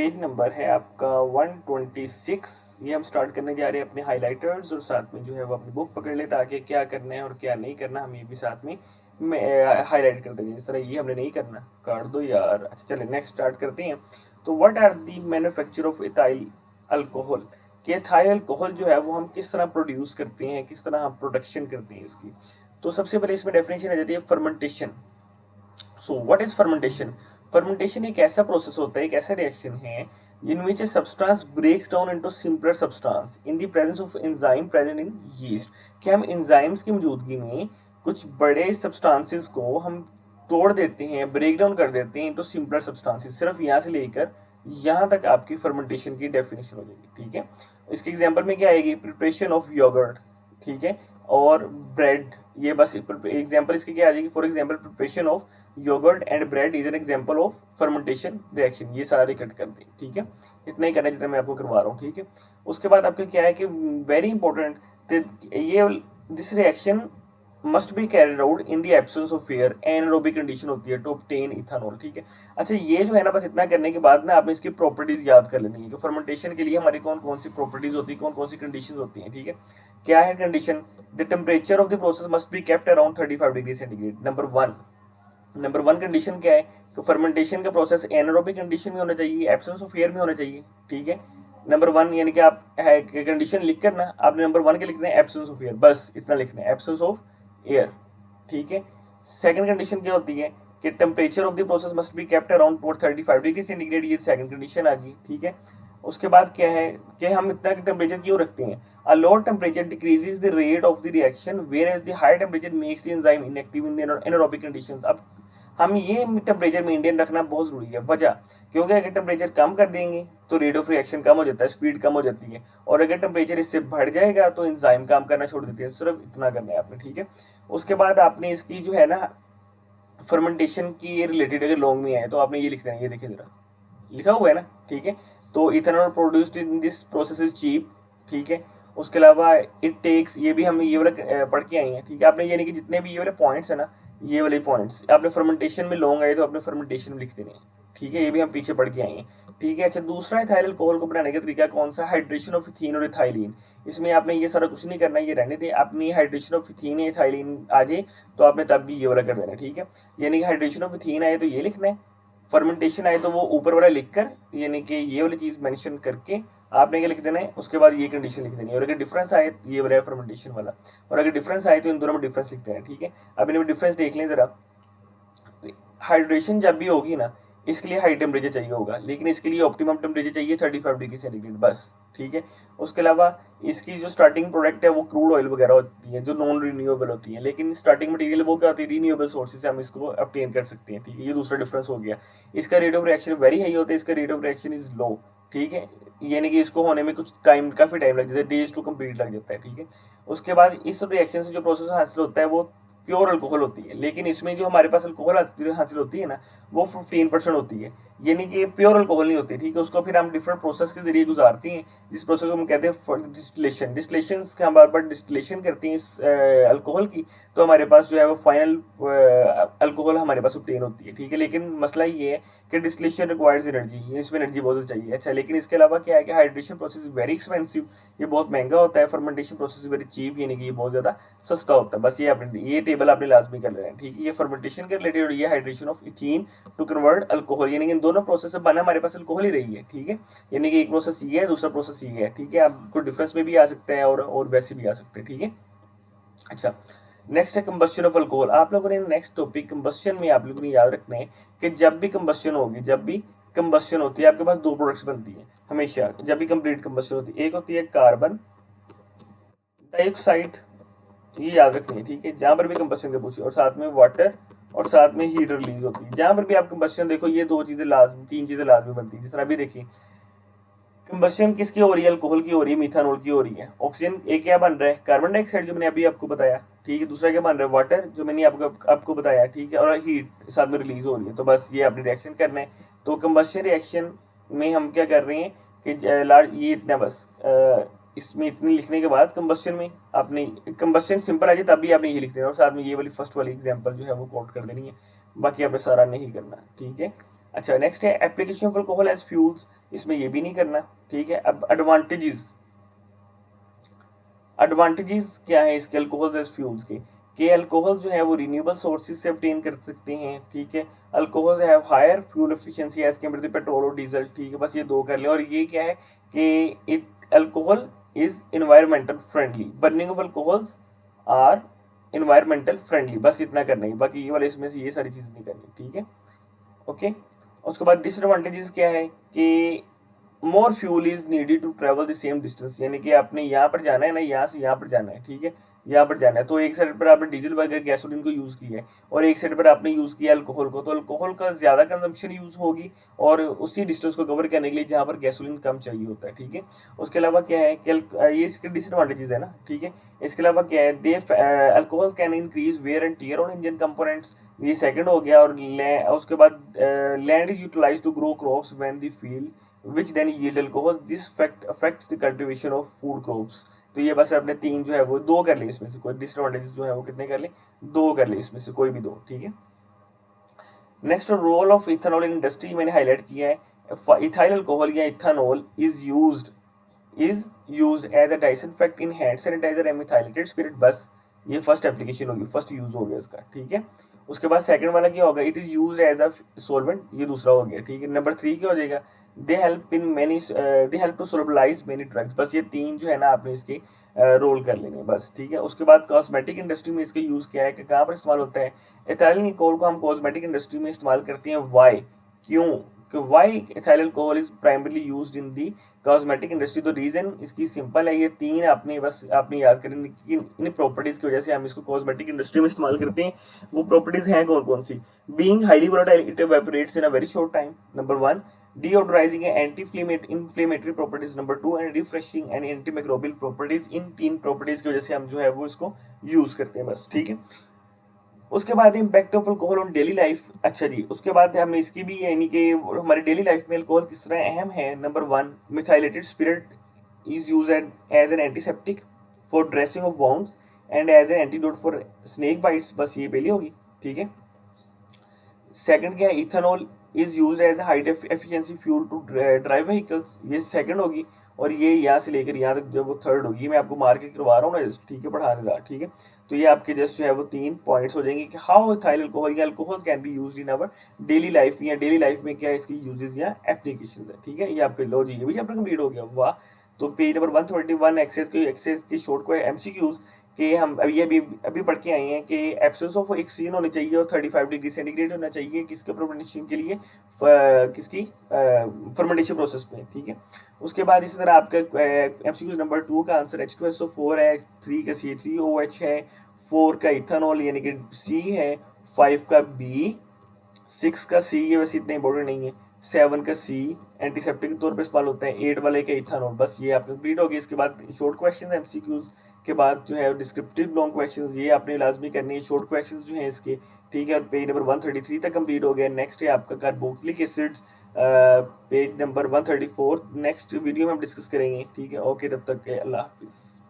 Page number है आपका 126। ये हम स्टार्ट करने जा रहे हैं अपने हाइलाइटर्स और साथ में जो है वो अपनी बुक पकड़ ले ताकि क्या करना है और क्या नहीं करना हम ये भी साथ में हाईलाइट कर देंगे। जिस तरह ये हमने नहीं करना, काट दो यार। अच्छा चले नेक्स्ट स्टार्ट करते हैं। तो what are the manufacture of ethyl alcohol, कि इथाइल अल्कोहल जो है वो हम किस तरह प्रोड्यूस करते हैं, किस तरह हम प्रोडक्शन करते हैं इसकी। तो सबसे पहले इसमें डेफिनेशन आ जाती है fermentation. So what is fermentation? Fermentation एक ऐसा प्रोसेस होता है, एक ऐसा रिएक्शन है in which a substance breaks down into simpler substance in the presence of enzyme present in yeast। कि हम enzymes की मौजूदगी में कुछ बड़े substances को हम तोड़ देते हैं, ब्रेक डाउन कर देते हैं into simpler substances। सिर्फ यहाँ से लेकर यहाँ तक आपकी फर्मेंटेशन की डेफिनेशन हो जाएगी। ठीक है, इसके एग्जांपल में क्या आएगी? प्रिपरेशन ऑफ योगर्ट, ठीक है, और ब्रेड। ये बस एग्जांपल इसकी क्या आ जाएगी? For example preparation of yoghurt and bread is an example of fermentation reaction. ये सारे कट कर दें, ठीक है, इतना ही करना है जितना मैं आपको करवा रहा हूँ। ठीक है, उसके बाद आपका क्या है कि वेरी इंपॉर्टेंट, ये this reaction must be carried out in the absence of air, anaerobic condition होती है टू ऑब्टेन इथानॉल। ठीक है, अच्छा ये जो है ना, बस इतना करने के बाद ना आपने इसकी प्रॉपर्टीज याद कर लेनी है कि फर्मेंटेशन के लिए हमारी कौन कौन सी प्रॉपर्टीज होती है, कौन कौन सी कंडीशंस होती हैं। ठीक है, क्या है condition? The temperature of the process must be kept around 35 degree centigrade. Number one condition क्या है कि फर्मेंटेशन का प्रोसेस एनारोबिक कंडीशन में होना चाहिए, एब्सेंस ऑफ एयर में होना चाहिए। ठीक है, नंबर वन यानी कि आप कंडीशन लिख कर ना आपने नंबर वन के लिखना है एब्सेंस ऑफ एयर, बस इतना लिखना है, एब्सेंस ऑफ एयर। ठीक है, सेकंड कंडीशन क्या होती है कि temperature of the process must be kept around 35 degree centigrade. ये सेकंड कंडीशन आ गई। ठीक है, उसके बाद क्या है कि हम इतना टेम्परेचर क्यों रखते हैं? A low temperature decreases the rate of the reaction whereas the high temperature makes the enzyme inactive in anaerobic conditions. अब हम ये टेम्परेचर मेंटेन रखना बहुत जरूरी है। वजह क्योंकि अगर टेम्परेचर कम कर देंगे तो रेट ऑफ रिएक्शन कम हो जाता है, स्पीड कम हो जाती है, और अगर टेम्परेचर इससे बढ़ जाएगा तो एंजाइम काम करना छोड़ देते हैं। सिर्फ इतना करना है आपने। ठीक है, उसके बाद आपने इसकी जो है ना फर्मेंटेशन की रिलेटेड अगर लॉन्ग में आए तो आपने ये लिख देना, ये देखिए जरा लिखा हुआ है ना। ठीक है, तो ethanol produced in this process is cheap. ठीक है, उसके अलावा इट टेक्स, ये भी हम ये वाला पढ़ के आए हैं। ठीक है, आपने यानी कि जितने भी ये वाले पॉइंट्स है ना, ये वाले पॉइंट्स आपने फर्मेंटेशन में लॉन्ग आए तो आपने फर्मेंटेशन में लिख देने हैं। ठीक है, ये भी हम पीछे पढ़ के आए हैं। ठीक है, अच्छा दूसरा इथाइल अल्कोहल को बनाने का तरीका कौन सा? हाइड्रेशन ऑफ इथीन और इथाइलिन। इसमें आपने ये सारा कुछ नहीं करना, ये रहने दे। अपनी हाइड्रेशन ऑफ इथीन या इथाइलिन आ जाए तो आपने तब भी ये वाला कर देना। ठीक है, यानी कि हाइड्रेशन ऑफ इथीन आए तो ये लिखना है, फर्मेंटेशन आए तो वो ऊपर वाला लिखकर यानी कि ये वाली चीज मेंशन करके आपने क्या लिख देना है, उसके बाद ये कंडीशन लिख देनी है। और अगर डिफरेंस आए ये वाला फर्मेंटेशन वाला, और अगर डिफरेंस आए तो इन दोनों में डिफरेंस लिख देना है। ठीक है, अब इनमें डिफरेंस देख लें जरा। हाइड्रेशन जब भी होगी ना, इसके लिए हाई टेम्परेचर चाहिए होगा, लेकिन इसके लिए ऑप्टिमम टेम्परेचर चाहिए 35 डिग्री सेंटीग्रेड बस। ठीक है, उसके अलावा इसकी जो स्टार्टिंग प्रोडक्ट है वो क्रूड ऑयल वगैरह होती है जो नॉन रिन्यूएबल होती है, लेकिन स्टार्टिंग मटेरियल वो क्या होती है? रिन्यूएबल सोर्सेज से हम इसको ऑब्टेन कर सकते हैं। ठीक है, ये दूसरा डिफरेंस हो गया। इसका rate of reaction very high होता है, इसका rate of reaction is low. ठीक है, यानी कि इसको होने में कुछ टाइम, काफी टाइम लग जाता है, डेज टू कंप्लीट लग जाता है। ठीक है, उसके बाद इस रिएक्शन से जो प्रोसेस हासिल होता है वो प्योर अल्कोहल होती है, लेकिन इसमें जो हमारे पास अल्कोहल हासिल होती है ना वो 15% होती है, यानी कि प्योर अल्कोहल नहीं होती। ठीक है, उसको फिर हम डिफरेंट प्रोसेस के जरिए गुजारते हैं, जिस प्रोसेस को हम कहते हैं डिस्टिलेशन। डिस्टिलेशन के हम बार बार डिस्टिलेशन करते हैं इस अल्कोहल की, तो हमारे पास जो है वो फाइनल अल्कोहल हमारे पास ऑब्टेन होती है। ठीक है, लेकिन मसला ये है कि डिस्टिलेशन रिक्वायर्स एनर्जी, इसमें एनर्जी बहुत चाहिए। अच्छा, लेकिन इसके अलावा क्या है कि हाइड्रेशन प्रोसेस वेरी एक्सपेंसिव, ये बहुत महंगा होता है। फर्मेंटेशन प्रोसेस वेरी चीप, यानी कि ये बहुत ज्यादा सस्ता होता है। बस ये टेबल आपने लाजमी कर लेना है। ठीक है, ये फर्मेंटेशन के रिलेटेड और ये hydration of ethene to convert alcohol, यानी कि इन दोनों प्रोसेस से बना हमारे पास अल्कोहल ही रही है। ठीक है, यानी कि एक प्रोसेस ये है, दूसरा प्रोसेस ये है। ठीक है, आपको डिफरेंस में भी आ सकते हैं और वैसे भी आ सकते हैं। ठीक है, अच्छा नेक्स्ट है कंबस्शन ऑफ अल्कोहल। आप लोगों ने नेक्स्ट टॉपिक कंबस्शन में आप लोगों ने याद रखना है कि जब भी कंबस्शन होगी, जब भी कंबस्शन होती है आपके पास दो प्रोडक्ट्स बनती है हमेशा, जब भी कंप्लीट कंबस्शन होती है। एक होती है कार्बन डाइऑक्साइड, ये याद रखनी है। ठीक है, जहां पर भी कंबस्शन के पूछिए, और साथ में वाटर और साथ में हीट रिलीज होती है। जहां पर भी आप कंबस्शन देखो ये दो चीजें लाजमी, तीन चीजें लाजमी बनती है। जिस तरह भी देखिए कंबस्शन किसकी हो रही है? अल्कोहल की हो रही है, मिथानॉल की हो रही है। ऑक्सीजन एक क्या बन रहा है? कार्बन डाइऑक्साइड, जो मैंने अभी आपको बताया। ठीक है, दूसरा क्या बन रहा है? वाटर, जो मैंने आपको बताया। ठीक है, और हीट साथ में रिलीज हो रही है। तो बस ये आपने रिएक्शन करना है। तो कंबस्शन रिएक्शन में हम क्या कर रहे हैं कि लार्ज ये इतना बस इसमें इतनी लिखने के बाद कंबस्शन में आपने कंबस्शन सिंपल आ जाए तब भी आपने ये लिख देना, और साथ में ये वाली फर्स्ट वाली एग्जांपल जो है वो कोट कर देनी है। बाकी आपने सारा नहीं करना। ठीक है, अच्छा नेक्स्ट है application of alcohol as fuels, इसमें ये भी नहीं करना, ठीक है। अब एडवांटेजेस, एडवांटेजेस क्या है इसके अल्कोहल एज फ्यूल्स के अल्कोहल जो है वो रिन्यूएबल सोर्सेज से ऑब्टेन कर सकते हैं, ठीक है। Alcohol have higher fuel efficiency as compare to petrol और डीजल, ठीक है। बस ये दो कर लें। और ये क्या है कि it alcohol is environmental friendly, burning of alcohols are environmental friendly, बस इतना करना ही, बाकी ये वाले इसमें से ये सारी चीजें नहीं करनी, ठीक है। ओके, उसके बाद डिसएडवांटेजेस क्या है कि more fuel is needed to travel the same distance, यानी कि आपने यहाँ पर जाना है ना, यहाँ से यहाँ पर जाना है, ठीक है, यहाँ पर जाना है, तो एक साइड पर आपने डीजल वगैरह गैसोलीन को यूज किया है और एक साइड पर आपने यूज किया अल्कोहल को, तो अल्कोहल का ज्यादा कंजम्पशन यूज होगी और उसी डिस्टेंस को कवर करने के लिए जहाँ पर गैसोलीन कम चाहिए होता है, ठीक है। उसके अलावा क्या है कि ये इसके डिसएडवांटेजेस है ना, ठीक है। इसके अलावा क्या है, they alcohol can increase wear and tear on engine components, ये सेकंड हो गया। और उसके बाद land is utilized to grow crops when the field which then yield alcohol, this fact affects the cultivation of food crops। तो ये बस अपने तीन जो है वो दो कर ले, इसमें से कोई डिसएडवांटेजेस जो है वो कितने कर ले, दो कर ले, इसमें से कोई भी दो, ठीक है। Next role of ethanol in industry मैंने हाईलाइट किया है। इथाइल अल्कोहल या ethanol is used as a disinfect in hand sanitiser and methylated spirit, बस ये फर्स्ट एप्लीकेशन होगी, फर्स्ट यूज हो गया इसका, ठीक है। उसके बाद सेकंड वाला क्या होगा, it is used as a solvent, ये दूसरा हो गया, ठीक है। नंबर 3 क्या हो जाएगा, they help to solubilize many drugs, बस ये तीन जो है ना आपने इसके रोल कर लेंगे बस, ठीक है। उसके बाद कॉस्मेटिक इंडस्ट्री में इसका यूज क्या है कि कहाँ पर इस्तेमाल होता है, इथाइल अल्कोहल को हम कॉस्मेटिक इंडस्ट्री में इस्तेमाल करते हैं, वाई, क्यों कि why ethyl alcohol is primarily used in the cosmetic industry, तो रीजन इसकी सिंपल है, ये तीन आपने बस आपने याद करें कि इन प्रॉपर्टीज की वजह से हम इसको कॉस्मेटिक इंडस्ट्री में इस्तेमाल करते हैं। वो प्रॉपर्टीज हैं कौन कौन सी, being highly volatile it evaporates in a very short time, number 1, deodorizing and anti-inflammatory properties, number 2, and refreshing and antimicrobial properties, इन तीन प्रॉपर्टीज की वजह से हम जो है वो इसको यूज करते हैं बस, ठीक है। उसके बाद impact of alcohol on daily life, अच्छा जी, उसके बाद हमने इसकी भी यानी कि हमारी डेली लाइफ में अल्कोहल किस तरह अहम है। Number 1, methylated spirit is use as an antiseptic for dressing of wounds and as an antidote for snake bites, बस ये पहली होगी, ठीक है। सेकंड क्या है, ethanol is use as high efficiency fuel to drive vehicles, ये सेकंड होगी। और ये यहाँ से लेकर यहाँ तक जो वो थर्ड होगी, मैं आपको मार्क करवा रहा हूँ ना, ठीक है, पढ़ाने का, ठीक है। तो ये आपके जस्ट जो है वो 3 पॉइंट्स हो जाएंगे कि हाउ इथाइल अल्कोहल या alcohol can be used in our daily life, या डेली लाइफ में क्या इसकी यूजेस या एप्लीकेशंस है, ठीक है। ये आपके लो जी, ये भी चैप्टर कंप्लीट हो गया, वाह। तो पेज नंबर 121 एक्सेस की शॉर्ट को एमसीक्यूज कि हम अभी पढ़ के आए हैं कि एब्सेंस ऑफ ऑक्सीजन होनी चाहिए और 35 डिग्री सेंटीग्रेड होना चाहिए किसके फर्मेंटेशन के लिए, किसकी फर्मेंटेशन प्रोसेस में, ठीक है। उसके बाद इसी तरह आपका एमसीक्यू नंबर 2 का आंसर H2SO4 है, 3 का C3OH है, 4 का इथेनॉल यानी कि C है, 5 का B, 6 का C, ये वैसे इतना इंपॉर्टेंट नहीं है, 7 का C एंटीसेप्टिक के तौर पे इस्तेमाल होता है, 8 वाले का इथेनॉल, बस ये आपका कंप्लीट हो गया। इसके बाद शॉर्ट क्वेश्चन एमसीक्यूज के बाद जो है डिस्क्रिप्टिव लॉन्ग क्वेश्चंस, ये आपने लाजमी करनी है, शॉर्ट क्वेश्चंस जो हैं इसके, ठीक है। और पेज नंबर 133 तक कंप्लीट हो गया। नेक्स्ट है आपका carboxylic acids, page number 134, next video में हम डिस्कस करेंगे, ठीक है। ओके, तब तक के अल्लाह हाफिज़।